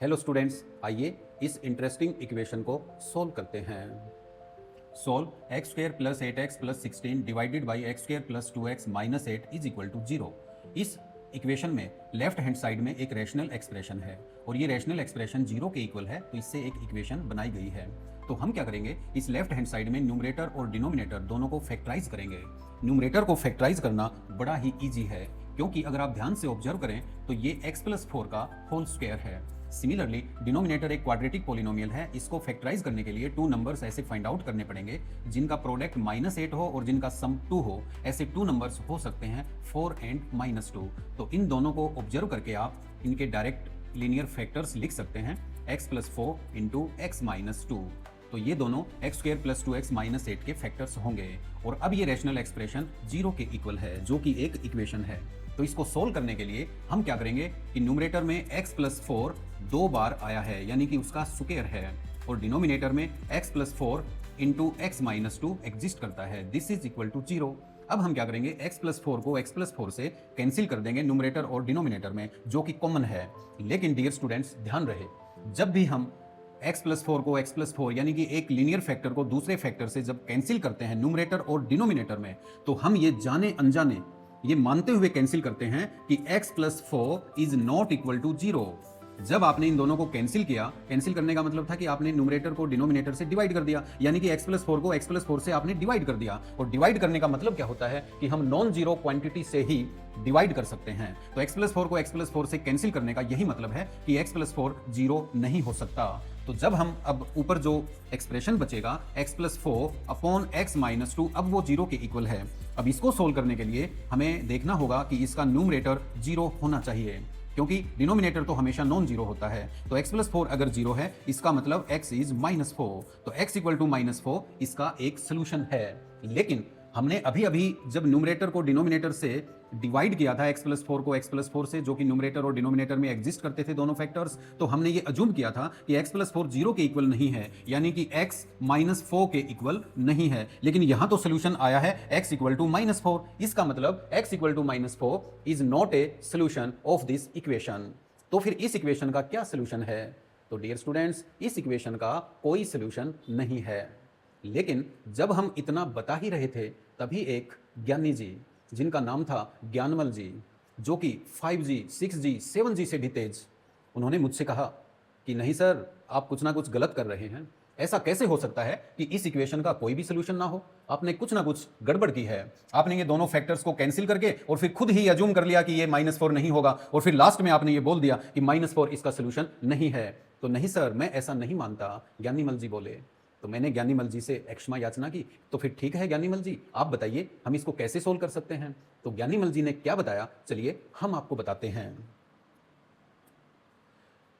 Hello students, आइए इस interesting equation को सोल्व करते हैं। Solve x square plus 8x plus 16 divided by x square plus 2x minus 8 is equal to 0। इस equation में left hand side में एक रैशनल एक्सप्रेशन है और ये रैशनल एक्सप्रेशन 0 के इक्वल है, तो इससे एक इक्वेशन बनाई गई है। तो हम क्या करेंगे, इस लेफ्ट हैंड साइड में न्यूमरेटर और डिनोमिनेटर दोनों को फैक्टराइज करेंगे। न्यूमरेटर को फैक्टराइज करना बड़ा ही ईजी है, क्योंकि अगर आप ध्यान से ऑब्जर्व करें तो ये x प्लस 4 का होल स्क्वायर है। सिमिलरली डिनोमिनेटर एक क्वाड्रेटिक पोलिनोमियल है, इसको फैक्टराइज करने के लिए टू नंबर्स ऐसे फाइंड आउट करने पड़ेंगे जिनका प्रोडक्ट -8 हो और जिनका सम 2 हो। ऐसे टू नंबर्स हो सकते हैं 4 एंड -2। तो इन दोनों को ऑब्जर्व करके आप इनके डायरेक्ट लीनियर फैक्टर्स लिख सकते हैं, x plus 4 into x minus 2। तो ये दोनों x square plus 2x minus 8 के फैक्टर्स होंगे और अब ये रैशनल एक्सप्रेशन 0 के इक्वल है, जो कि एक इक्वेशन है। तो इसको सोल्व करने के लिए हम क्या करेंगे कि न्यूमरेटर में x प्लस 4 दो बार आया है, यानी कि उसका स्क्वायर है, और डिनोमिनेटर में x plus 4 into x minus 2 exist करता है। This is equal to 0। अब हम क्या करेंगे, x प्लस 4 को x प्लस 4 से कैंसिल कर देंगे न्यूमरेटर और डिनोमिनेटर में, जो कि कॉमन है। लेकिन डियर स्टूडेंट्स, ध्यान रहे, जब भी हम x प्लस 4 को x प्लस 4 यानी कि एक लीनियर फैक्टर को दूसरे फैक्टर से जब कैंसिल करते हैं न्यूमरेटर और डिनोमिनेटर में, तो हम ये जाने अनजाने ये मानते हुए कैंसिल करते हैं कि x plus 4 is not equal to 0। जब आपने इन दोनों को कैंसिल किया, कैंसिल करने का मतलब था कि आपने न्यूमरेटर को डिनोमिनेटर से डिवाइड कर दिया, यानी कि x प्लस 4 को x प्लस 4 से आपने डिवाइड कर दिया। और डिवाइड करने का मतलब क्या होता है कि हम नॉन जीरो क्वांटिटी से ही डिवाइड कर सकते हैं। तो x प्लस 4 को x प्लस 4 से कैंसिल करने का यही मतलब है कि x प्लस 4 0 नहीं हो सकता। तो जब हम अब ऊपर जो एक्सप्रेशन बचेगा x plus 4 upon x minus 2, अब वो 0 के इक्वल है। अब इसको सोल्व करने के लिए हमें देखना होगा कि इसका न्यूमरेटर 0 होना चाहिए, क्योंकि डिनोमिनेटर तो हमेशा नॉन जीरो होता है। तो x प्लस 4 अगर 0 है, इसका मतलब x इज -4। तो x इक्वल टू -4 इसका एक सोल्यूशन है। लेकिन हमने अभी अभी जब न्यूमरेटर को डिनोमिनेटर से डिवाइड किया था, x प्लस 4 को x प्लस 4 से, जो कि न्यूमरेटर और डिनोमिनेटर में एग्जिस्ट करते थे दोनों फैक्टर्स, तो हमने ये अज्यूम किया था कि x प्लस 4 0 के इक्वल नहीं है, यानी कि x -4 के इक्वल नहीं है। लेकिन यहां तो सोल्यूशन आया है x इक्वल टू -4। इसका मतलब x equal to -4 is not a solution of this equation. तो फिर इस इक्वेशन का क्या सोल्यूशन है? तो डियर स्टूडेंट्स, इस इक्वेशन का कोई सोल्यूशन नहीं है। लेकिन जब हम इतना बता ही रहे थे, तभी एक ज्ञानी जी, जिनका नाम था ज्ञानमल जी, जो कि 5G, 6G, 7G से भी तेज, उन्होंने मुझसे कहा कि नहीं सर, आप कुछ ना कुछ गलत कर रहे हैं। ऐसा कैसे हो सकता है कि इस इक्वेशन का कोई भी सोल्यूशन ना हो? आपने कुछ ना कुछ गड़बड़ की है। आपने ये दोनों फैक्टर्स को कैंसिल करके और फिर खुद ही अज्यूम कर लिया कि ये -4 नहीं होगा, और फिर लास्ट में आपने ये बोल दिया कि -4 इसका सोल्यूशन नहीं है। तो नहीं सर, मैं ऐसा नहीं मानता, ज्ञानीमल जी बोले। तो मैंने ज्ञानीमल जी से क्षमा याचना की। तो फिर ठीक है ज्ञानीमल जी, आप बताइए हम इसको कैसे सोल्व कर सकते हैं? तो ज्ञानीमल जी ने क्या बताया, चलिए हम आपको बताते हैं।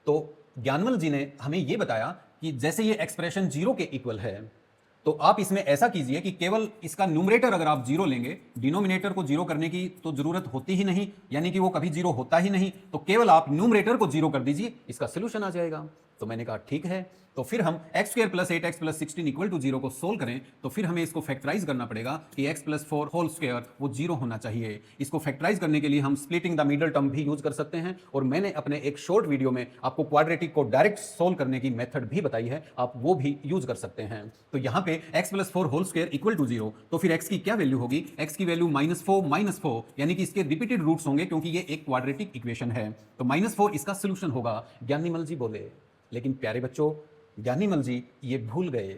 तो ज्ञानमल जी ने हमें यह बताया कि जैसे ये एक्सप्रेशन 0 के इक्वल है, तो आप इसमें ऐसा कीजिए कि केवल इसका न्यूमरेटर अगर आप 0 लेंगे, डिनोमिनेटर को 0 करने की तो जरूरत होती ही नहीं, यानी कि वो कभी 0 होता ही नहीं, तो केवल आप न्यूमरेटर को 0 कर दीजिए, इसका सोल्यूशन आ जाएगा। तो मैंने कहा ठीक है। तो फिर हम x square plus 8x plus 16 equal to 0 को सोल्व करें, तो फिर हमें इसको फैक्टराइज करना पड़ेगा कि x प्लस 4 होल स्क्वायर वो 0 होना चाहिए। इसको फैक्टराइज करने के लिए हम स्प्लिटिंग द मिडल टर्म भी यूज कर सकते हैं, और मैंने अपने एक शॉर्ट वीडियो में आपको क्वाड्रेटिक को डायरेक्ट सोल्व करने की मेथड भी बताई है, आप वो भी यूज कर सकते हैं। तो यहाँ पे x plus 4 whole square equal to 0, तो फिर x की क्या वैल्यू होगी? x की वैल्यू -4, यानी कि इसके रिपीटेड रूट्स होंगे, क्योंकि ये एक क्वाड्रेटिक इक्वेशन है। तो -4 इसका सोल्यूशन होगा, ज्ञानीमल जी बोले। लेकिन प्यारे बच्चों, ज्ञानीमल जी ये भूल गए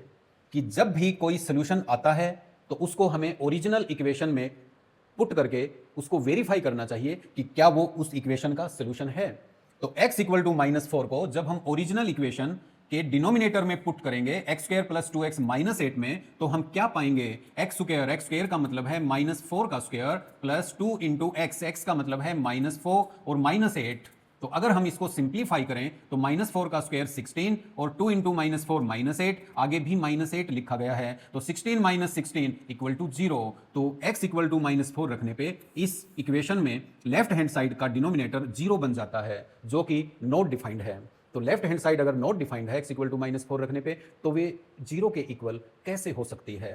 कि जब भी कोई सोल्यूशन आता है तो उसको हमें ओरिजिनल इक्वेशन में पुट करके उसको वेरीफाई करना चाहिए कि क्या वो उस इक्वेशन का सोल्यूशन है। तो x इक्वल टू -4 को जब हम ओरिजिनल इक्वेशन के डिनोमिनेटर में पुट करेंगे x square plus 2x minus 8 में, तो हम क्या पाएंगे? एक्स स्क्वायर का मतलब है -4 का स्क्वायर प्लस 2 इंटू एक्स का मतलब है -4 और -8। तो अगर हम इसको सिंप्लीफाई करें तो -4 का स्क्वायर 16 और 2 इंटू -4 -8, आगे भी -8 लिखा गया है, तो 16 माइनस 16 इक्वल टू 0। तो x इक्वल टू -4 रखने पे इस इक्वेशन में लेफ्ट हैंड साइड का डिनोमिनेटर 0 बन जाता है, जो कि नॉट डिफाइंड है। तो लेफ्ट हैंड साइड अगर नॉट डिफाइंड है x इक्वल टू -4 रखने पे, तो वे 0 के इक्वल कैसे हो सकती है?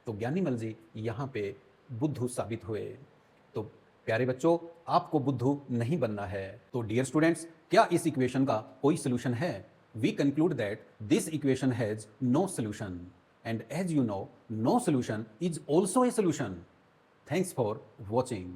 तो ज्ञानीमल जी यहाँ पे बुद्धू साबित हुए। तो प्यारे बच्चों, आपको बुद्धू नहीं बनना है। तो डियर स्टूडेंट्स, क्या इस इक्वेशन का कोई सोल्यूशन है? We conclude that this equation has no solution and as you know no solution is also a solution. Thanks for watching.